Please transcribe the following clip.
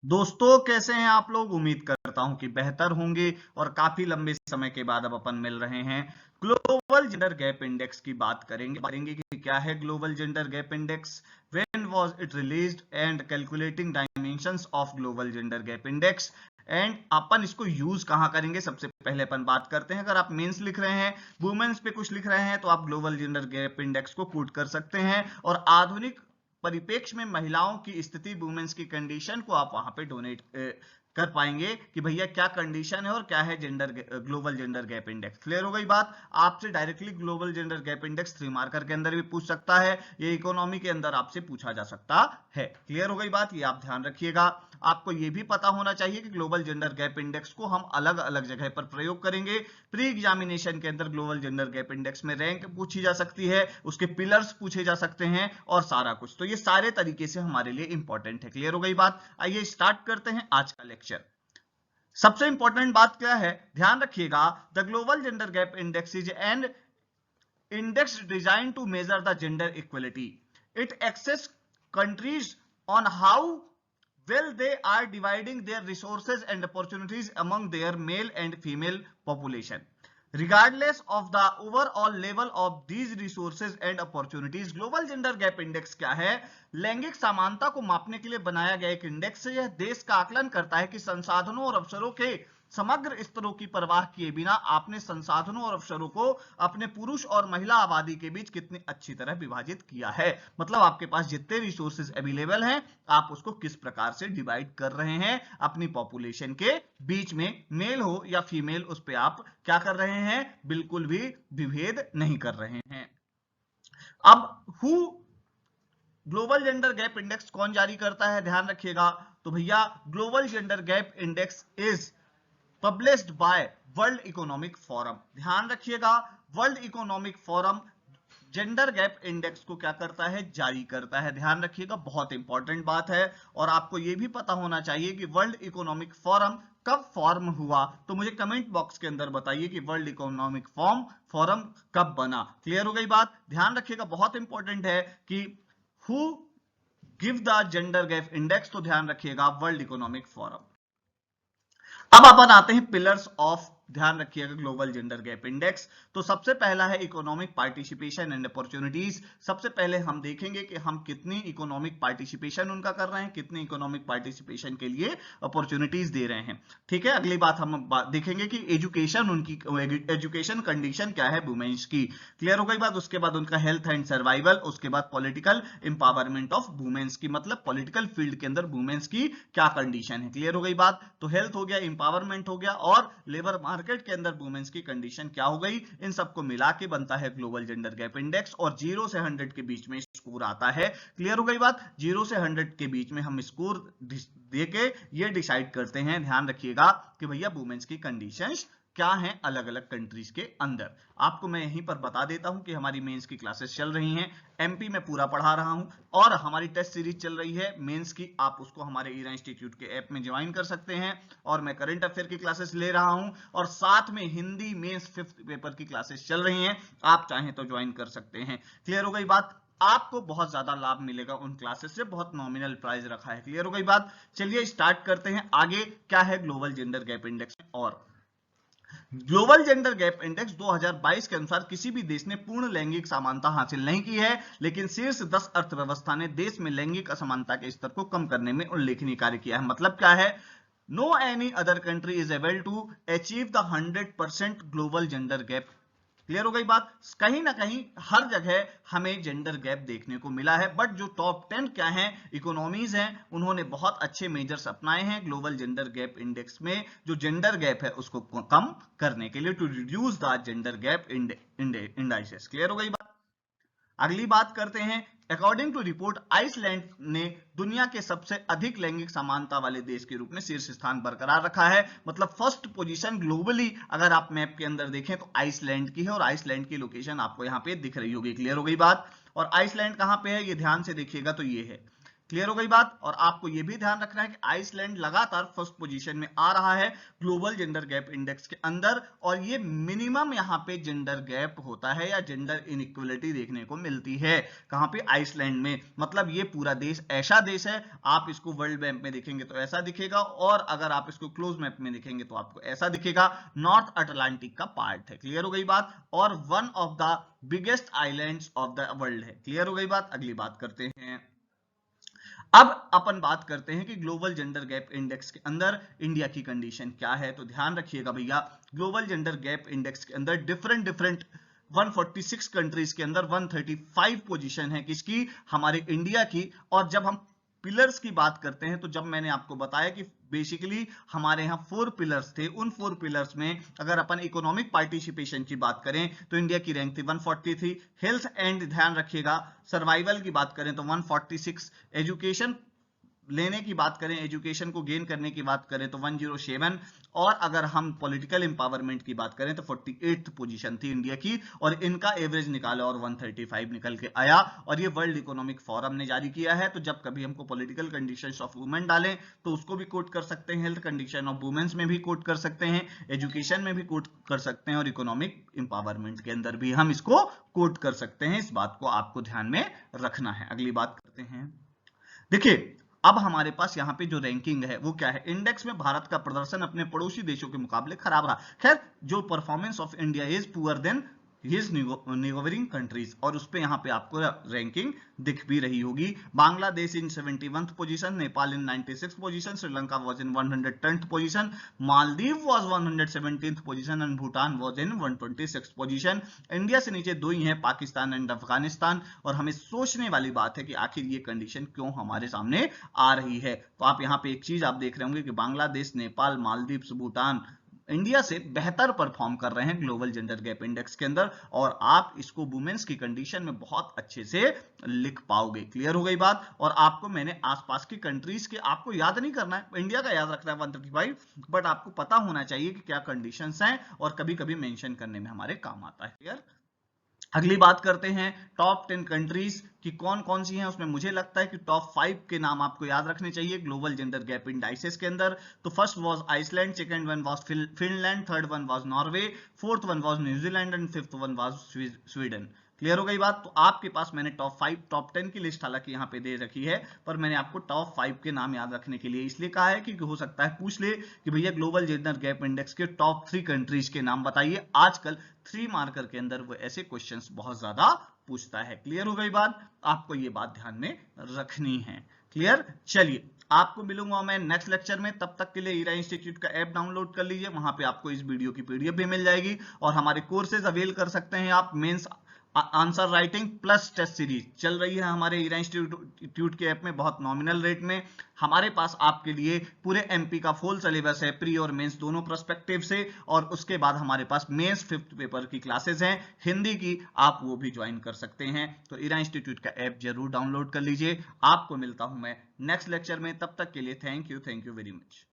दोस्तों कैसे हैं आप लोग। उम्मीद करता हूं कि बेहतर होंगे और काफी लंबे समय के बाद अब अपन मिल रहे हैं। ग्लोबल जेंडर गैप इंडेक्स की बात करेंगे कि क्या है global gender gap index, when was it released and calculating dimensions of global gender gap index and अपन इसको यूज कहां करेंगे। सबसे पहले अपन बात करते हैं, अगर आप मेंस लिख रहे हैं, वुमेन्स पे कुछ लिख रहे हैं तो आप ग्लोबल जेंडर गैप इंडेक्स को कोट कर सकते हैं और आधुनिक परिप्रेक्ष्य में महिलाओं की स्थिति, वुमेन्स की कंडीशन को आप वहां पे डोनेट कर पाएंगे कि भैया क्या कंडीशन है और क्या है gender global gender gap index. Clear हो गई बात। आपसे directly global gender gap index 3 marker के अंदर भी पूछ सकता है, ये इकोनॉमी के अंदर आपसे पूछा जा सकता है। क्लियर हो गई बात, ये आप ध्यान रखिएगा। आपको ये भी पता होना चाहिए कि ग्लोबल जेंडर गैप इंडेक्स को हम अलग अलग जगह पर प्रयोग करेंगे। प्री एग्जामिनेशन के अंदर ग्लोबल जेंडर गैप इंडेक्स में रैंक पूछी जा सकती है, उसके पिलर्स पूछे जा सकते हैं और सारा कुछ, तो ये सारे तरीके से हमारे लिए इंपॉर्टेंट है। क्लियर हो गई बात। आइए स्टार्ट करते हैं आज का लेक्चर। सबसे इंपॉर्टेंट बात क्या है, ध्यान रखिएगा। The global gender gap index is an index design to measure the gender equality. It access countries on how well they are dividing their resources and opportunities among their male and female population regardless of the overall level of these resources and opportunities। Global gender gap index क्या है? लैंगिक समानता को मापने के लिए बनाया गया एक इंडेक्स है। यह देश का आकलन करता है कि संसाधनों और अवसरों के समग्र स्तरों की परवाह किए बिना आपने संसाधनों और अवसरों को अपने पुरुष और महिला आबादी के बीच कितनी अच्छी तरह विभाजित किया है। मतलब आपके पास जितने रिसोर्सेज अवेलेबल हैं, आप उसको किस प्रकार से डिवाइड कर रहे हैं अपनी पॉपुलेशन के बीच में, मेल हो या फीमेल, उस पर आप क्या कर रहे हैं, बिल्कुल भी विभेद नहीं कर रहे हैं। अब who global gender gap index कौन जारी करता है, ध्यान रखिएगा। तो भैया global gender gap index is published by world economic forum. ध्यान रखिएगा, world economic forum gender gap index को क्या करता है, जारी करता है। ध्यान रखिएगा, बहुत इंपॉर्टेंट बात है। और आपको यह भी पता होना चाहिए कि वर्ल्ड इकोनॉमिक फोरम कब फॉर्म हुआ, तो मुझे कमेंट बॉक्स के अंदर बताइए कि वर्ल्ड इकोनॉमिक फोरम कब बना। क्लियर हो गई बात। ध्यान रखिएगा, बहुत इंपॉर्टेंट है कि who give the gender gap index, तो ध्यान रखिएगा वर्ल्ड इकोनॉमिक फोरम। अब अपन आते हैं पिलर्स ऑफ, ध्यान रखिएगा, ग्लोबल जेंडर गैप इंडेक्स। तो सबसे पहला है इकोनॉमिक पार्टिसिपेशन एंड अपॉर्चुनिटीज। सबसे पहले हम देखेंगे कि हम कितनी इकोनॉमिक पार्टिसिपेशन उनका कर रहे हैं, कितनी इकोनॉमिक पार्टिसिपेशन के लिए अपॉर्चुनिटीज दे रहे हैं। ठीक है, अगली बात हम देखेंगे कि एजुकेशन, उनकी एजुकेशन कंडीशन क्या है वुमेन्स की। क्लियर हो गई बात। उसके बाद उनका हेल्थ एंड सर्वाइवल, उसके बाद पॉलिटिकल एम्पावरमेंट ऑफ वुमेन्स की, मतलब पॉलिटिकल फील्ड के अंदर वुमेन्स की क्या कंडीशन है। क्लियर हो गई बात। तो हेल्थ हो गया, एम्पावरमेंट हो गया और लेबर मार्केट के अंदर वुमेन्स की कंडीशन क्या हो गई, इन सबको मिला के बनता है ग्लोबल जेंडर गैप इंडेक्स। और 0 से 100 के बीच में स्कोर आता है। क्लियर हो गई बात। 0 से 100 के बीच में हम स्कोर देके ये डिसाइड करते हैं, ध्यान रखिएगा, कि भैया वुमेन्स की कंडीशंस क्या हैं अलग अलग कंट्रीज के अंदर। आपको मैं यहीं पर बता देता हूं कि हमारी मेंस की क्लासेस चल रही हैं, एमपी में पूरा पढ़ा रहा हूं, और हमारी टेस्ट सीरीज चल रही है मेंस की। आप उसको हमारे ईरा इंस्टीट्यूट के ऐप में ज्वाइन कर सकते हैं। और मैं करंट अफेयर की क्लासेस ले रहा हूं और साथ में हिंदी मेंस 5th पेपर की क्लासेस चल रही हैं, आप चाहें तो ज्वाइन कर सकते हैं। क्लियर हो गई बात। आपको बहुत ज्यादा लाभ मिलेगा उन क्लासेस से, बहुत नॉमिनल प्राइस रखा है। क्लियर हो गई बात। चलिए स्टार्ट करते हैं आगे, क्या है ग्लोबल जेंडर गैप इंडेक्स में। और ग्लोबल जेंडर गैप इंडेक्स 2022 के अनुसार किसी भी देश ने पूर्ण लैंगिक समानता हासिल नहीं की है, लेकिन शीर्ष 10 अर्थव्यवस्था ने देश में लैंगिक असमानता के स्तर को कम करने में उल्लेखनीय कार्य किया है। मतलब क्या है, no any other country is able to achieve the 100% global gender gap. Clear हो गई बात। कहीं ना कहीं हर जगह हमें जेंडर गैप देखने को मिला है, बट जो टॉप 10 क्या हैं इकोनॉमीज हैं, उन्होंने बहुत अच्छे मेजर्स अपनाए हैं ग्लोबल जेंडर गैप इंडेक्स में, जो जेंडर गैप है उसको कम करने के लिए, to reduce the gender gap indices. Clear हो गई बात। अगली बात करते हैं, अकॉर्डिंग टू रिपोर्ट आइसलैंड ने दुनिया के सबसे अधिक लैंगिक समानता वाले देश के रूप में शीर्ष स्थान बरकरार रखा है। मतलब फर्स्ट पोजीशन ग्लोबली अगर आप मैप के अंदर देखें तो आइसलैंड की है, और आइसलैंड की लोकेशन आपको यहाँ पे दिख रही होगी। क्लियर हो गई बात। और आइसलैंड कहाँ पे है, ये ध्यान से देखिएगा, तो ये है। क्लियर हो गई बात। और आपको यह भी ध्यान रखना है कि आइसलैंड लगातार फर्स्ट पोजीशन में आ रहा है ग्लोबल जेंडर गैप इंडेक्स के अंदर, और ये मिनिमम यहां पे जेंडर गैप होता है या जेंडर इनइक्वलिटी देखने को मिलती है। कहां पे? आइसलैंड में। मतलब ये पूरा देश ऐसा देश है, आप इसको वर्ल्ड मैप में देखेंगे तो ऐसा दिखेगा, और अगर आप इसको क्लोज मैप में देखेंगे तो आपको ऐसा दिखेगा। नॉर्थ अटलांटिक का पार्ट है। क्लियर हो गई बात। और one of the biggest islands of the world है। क्लियर हो गई बात। अगली बात करते हैं। अब अपन बात करते हैं कि ग्लोबल जेंडर गैप इंडेक्स के अंदर इंडिया की कंडीशन क्या है। तो ध्यान रखिएगा भैया, ग्लोबल जेंडर गैप इंडेक्स के अंदर डिफरेंट 146 कंट्रीज के अंदर 135 पोजीशन है किसकी? हमारे इंडिया की। और जब हम पिलर्स की बात करते हैं तो जब मैंने आपको बताया कि बेसिकली हमारे यहाँ 4 पिलर्स थे, उन 4 पिलर्स में अगर अपन इकोनॉमिक पार्टिसिपेशन की बात करें तो इंडिया की रैंक थी 143, हेल्थ एंड ध्यान रखिएगा सर्वाइवल की बात करें तो 146, एजुकेशन लेने की बात करें, एजुकेशन को गेन करने की बात करें तो 107, और अगर हम पॉलिटिकल एम्पावरमेंट की बात करें तो 48th पोजीशन थी इंडिया की, और इनका एवरेज निकाला और 135 निकल के आया। और ये वर्ल्ड इकोनॉमिक फोरम ने जारी किया है। तो जब कभी हमको पॉलिटिकल कंडीशंस ऑफ वुमेन डालें तो उसको भी कोट कर सकते हैं, हेल्थ कंडीशन ऑफ वुमेन्स में भी कोट कर सकते हैं, एजुकेशन में भी कोट कर सकते हैं, और इकोनॉमिक एम्पावरमेंट के अंदर भी हम इसको कोट कर सकते हैं। इस बात को आपको ध्यान में रखना है। अगली बात करते हैं। देखिए, अब हमारे पास यहाँ पे जो रैंकिंग है वो क्या है? इंडेक्स में भारत का प्रदर्शन अपने पड़ोसी देशों के मुकाबले खराब रहा। खैर, जो performance of India is poor then his neighbouring countries, और उस पे यहाँ पे आपको रैंकिंग दिख भी रही होगी। बांग्लादेश इन 71th position, Nepal in 96th position, Sri Lanka was in 110th position, Maldives was 117th position and Bhutan was in 126th position. India से नीचे दो ही हैं, पाकिस्तान एंड अफगानिस्तान। और हमें सोचने वाली बात है कि आखिर ये कंडीशन क्यों हमारे सामने आ रही है। तो आप यहाँ पे एक चीज आप देख रहे होंगे कि बांग्लादेश, नेपाल, मालदीव्स, भूटान इंडिया से बेहतर परफॉर्म कर रहे हैं ग्लोबल जेंडर गैप इंडेक्स के अंदर, और आप इसको वुमेन्स की कंडीशन में बहुत अच्छे से लिख पाओगे। क्लियर हो गई बात। और आपको मैंने आसपास की कंट्रीज के आपको याद नहीं करना है, इंडिया का याद रखना है 135, बट आपको पता होना चाहिए कि क्या कंडीशंस हैं, और कभी कभी मेंशन करने में हमारे काम आता है। क्लियर। अगली बात करते हैं टॉप 10 कंट्रीज की कौन कौन सी हैं। उसमें मुझे लगता है कि टॉप 5 के नाम आपको याद रखने चाहिए ग्लोबल जेंडर गैप इंडाइसेस के अंदर। तो first was Iceland, second one was Finland, third one was Norway, fourth one was New Zealand and fifth one was Sweden. Clear हो गई बात। तो आपके पास मैंने टॉप 5 टॉप 10 की लिस्ट हालांकि यहाँ पे दे रखी है, पर मैंने आपको टॉप 5 के नाम याद रखने के लिए इसलिए कहा है क्योंकि हो सकता है पूछ ले कि भैया ग्लोबल जेंडर गैप इंडेक्स के टॉप 3 कंट्रीज के नाम बताइए। आजकल 3 मार्कर के अंदर वो ऐसे क्वेश्चंस बहुत ज्यादा पूछता है। क्लियर हो गई बात। आपको ये बात ध्यान में रखनी है। क्लियर। चलिए, आपको मिलूंगा मैं नेक्स्ट लेक्चर में। तब तक के लिए ईरा इंस्टीट्यूट का ऐप डाउनलोड कर लीजिए, वहां पे आपको इस वीडियो की पीडीएफ भी मिल जाएगी, और हमारे कोर्सेज अवेल कर सकते हैं आप। Mains answer writing plus test series चल रही है हमारे ईरा इंस्टीट्यूट के ऐप में बहुत नॉमिनल रेट में। हमारे पास आपके लिए पूरे एमपी का फुल सिलेबस है, प्री और मेंस दोनों पर्सपेक्टिव से, और उसके बाद हमारे पास मेंस 5th पेपर की क्लासेस हैं हिंदी की, आप वो भी ज्वाइन कर सकते हैं। तो ईरा इंस्टीट्यूट का ऐप जरूर डाउनलोड कर लीजिए। आपको मिलता हूं मैं नेक्स्ट लेक्चर में, तब तक के लिए थैंक यू वेरी मच।